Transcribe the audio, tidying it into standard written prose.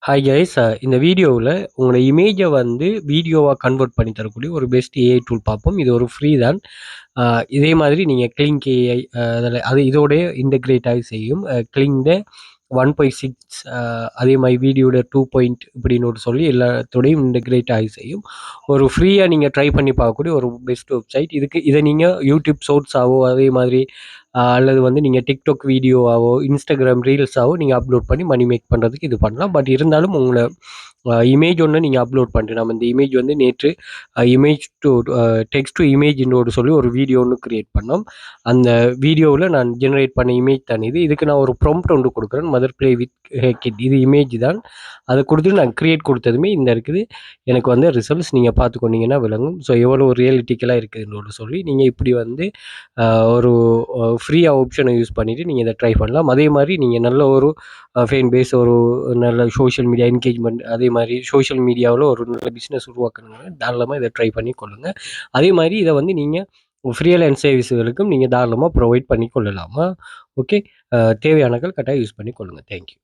Hi guys. இந்த வீடியோவில் உங்களோட இமேஜை வந்து வீடியோவாக கன்வெர்ட் பண்ணி தரக்கூடிய ஒரு பெஸ்ட் ஏஐ டூல் பார்ப்போம். இது ஒரு ஃப்ரீ தான். இதே மாதிரி நீங்கள் கிளிங்க் ஏஐ அதில் அது இதோடய இன்டெகிரேட் ஆகி செய்யும். கிளிங்ட 1.6 அதே மாதிரி வீடியோட 2 இப்படின்னு ஒரு சொல்லி எல்லாத்தோடையும் இன்டெகிரேட் ஆகி செய்யும். ஒரு ஃப்ரீயாக நீங்கள் ட்ரை பண்ணி பார்க்கக்கூடிய ஒரு பெஸ்ட் வெப்சைட். இதை நீங்கள் யூடியூப் ஷார்ட்ஸாவோ அதே மாதிரி அல்லது வந்து நீங்கள் டிக்டாக் வீடியோவாவோ இன்ஸ்டாகிராம் ரீல்ஸாவோ நீங்கள் அப்லோட் பண்ணி மணி மேக் பண்ணுறதுக்கு இது பண்ணலாம். பட் இருந்தாலும் உங்களை இமேஜ் ஒன்று நீங்கள் அப்லோட் பண்ணிட்டு நம்ம இந்த இமேஜ் வந்து நேற்று இமேஜ் டு டெக்ஸ்ட் டு இமேஜ்னு சொல்லி ஒரு வீடியோ ஒன்று க்ரியேட் பண்ணோம். அந்த வீடியோவில் நான் ஜெனரேட் பண்ண இமேஜ் தான் இதுக்கு நான் ஒரு ப்ராம்ப்ட் ஒன்று கொடுக்குறேன். மதர் ப்ளே வித் கிட் இது இமேஜ் தான். அதை கொடுத்துட்டு நான் க்ரியேட் கொடுத்ததுமே இந்த இருக்குது. எனக்கு வந்து ரிசல்ட்ஸ் நீங்கள் பார்த்துக்கொண்டீங்கன்னா விளங்கும். ஸோ எவ்வளோ ரியலிட்டிக்கலாக இருக்குதுன்னு சொல்லி நீங்கள் இப்படி வந்து ஒரு ஃப்ரீயாக ஆப்ஷனை யூஸ் பண்ணிவிட்டு நீங்கள் இதை ட்ரை பண்ணலாம். அதே மாதிரி நீங்கள் நல்ல ஒரு ஃபேன் பேஸ், ஒரு நல்ல சோஷியல் மீடியா என்கேஜ்மெண்ட், அதே மாதிரி சோஷியல் மீடியாவில் ஒரு நல்ல பிஸ்னஸ் உருவாக்கணுங்க தாராளமாக இதை ட்ரை பண்ணி கொள்ளுங்கள். அதே மாதிரி இதை வந்து நீங்கள் ஃப்ரீலான்ஸ் சர்வீஸுகளுக்கும் நீங்கள் தாராளமாக ப்ரொவைட் பண்ணி கொள்ளலாமா? ஓகே, தேவையானங்கள் கட்டாயம் யூஸ் பண்ணி கொள்ளுங்கள். தேங்க்யூ.